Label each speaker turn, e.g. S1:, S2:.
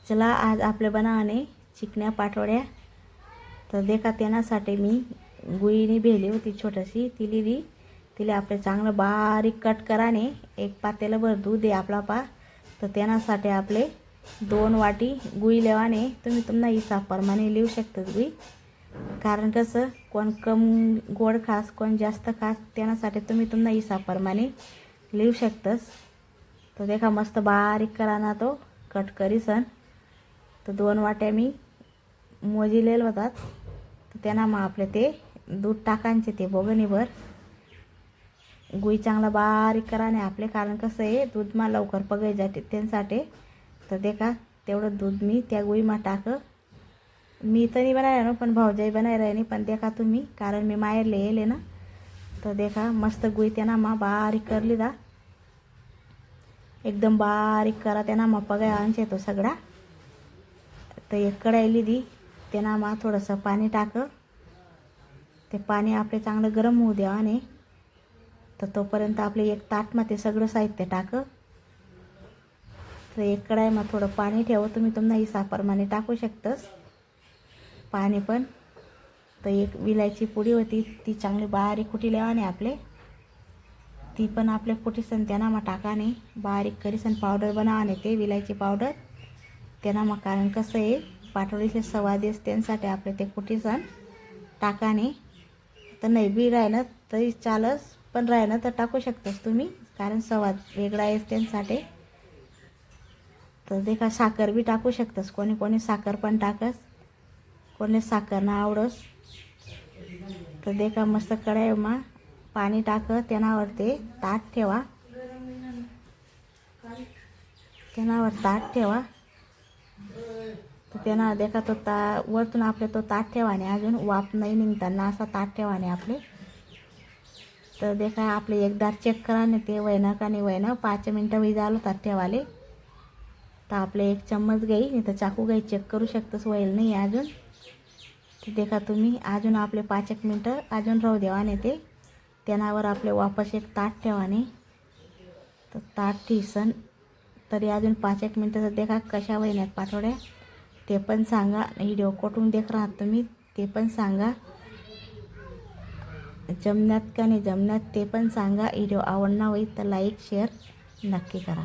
S1: चला आज आपले बनावाने चिकन्या पाटोड्या। तर देखा त्यासाठी मी गुईनी भेली होती छोटीशी, ती लिहिली तिला आपले चांगलं बारीक कट कराने एक पातेलं भर दूध आहे आपला पा। तर त्यासाठी आपले 2 वाटी गुई लेवाने तुम्ही तुम्हाला हिसाबप्रमाणे लिहू शकतात गुई, कारण कसं कोण कम गोड खास कोण जास्त खास त्यासाठी तुम्ही तुम्हाला हिसाबप्रमाणे लिहू शकतस। तो देखा मस्त बारीक कराना तो कट करीसन। तर 2 वाट्या मी मोजिलेल होतात, तर त्यांना मग आपले ते दूध टाकायचे ते बोगणीभर गुई चांगला बारीक कराने आपले, कारण कसं आहे दूध मा लवकर पगाई जाते त्यासाठी। तर देखा तेवढं दूध मी त्या गुई मा टाक, मी तर नाही बनाय ना पण भाऊजाई बनाय राहिनी, पण देखा तुम्ही कारण मी माहेरले येले ना। तर देखा मस्त गुई त्यांना मा बारीक करली दा, एकदम बारीक करा त्यांना मा पगाय आणचे तो सगळा। तर एक कढाई लिधी त्यांना मा थोडंसं पाणी टाक, ते पाणी आपले चांगलं गरम होऊ द्या आणि तर तोपर्यंत आपले एक ताट मा ते सगळं साहित्य टाक। तर एक कढाई मा थोडं पाणी ठेव, तुम्ही तुम्हाला हिसाबप्रमाणे टाकू शकतस पाणी पण। तर एक विलायची पुडी होती ती चांगली बारीक कुटी आणि आपले ती पण आपले कुटीसन त्यांना मा टाकाने बारीक करीसन पावडर बनावाने ते विलायची पावडर त्यांना मग, कारण कसं आहे पाटोळीचे स्वादिष्ट त्यांसाठी आपले ते कुटीसन टाकाने। तर नाही बी राहिलं तरी चालस, पण राहिलं तर टाकू शकतस तुम्ही, कारण स्वाद वेगळा आहे त्यांसाठी। तर देखा साखर बी टाकू शकतस, कोणी कोणी साखर पण टाकस, कोणी साखर ना आवडस। तर देखा मस्त कढाई मा पाणी टाक, त्यानावर ते ताट ठेवा, त्यानावर ताट ठेवा। तर त्यांना देखा तो वरतून आपले तो ताट ठेवाने अजून वाफ नाही निघताना असा ताट ठेवाने आपले। तर देखा आपले एकदा चेक कराने ते वयना का नाही वयना, 5 मिनटं वही झालं ताट ठेवाले। तर आपले एक चम्मच गाई नाही तर चाकू गाई चेक करू शकतस वयल नाही अजून। तर देखा तुम्ही अजून आपले 5 मिनटं अजून राहू देवाने ते त्यानावर आपले वापस एक ताट ठेवाने। तर ताट ठेसन तरी अजून 5 मिनटं तर देखा कशा वहिन्यात पाठोड्या ते पण सांगा, व्हिडिओ कुठून देख राहात तुम्ही ते पण सांगा, जमण्यात का नाही जमण्यात ते पण सांगा। व्हिडिओ आवडला होईल तर लाईक शेअर नक्की करा।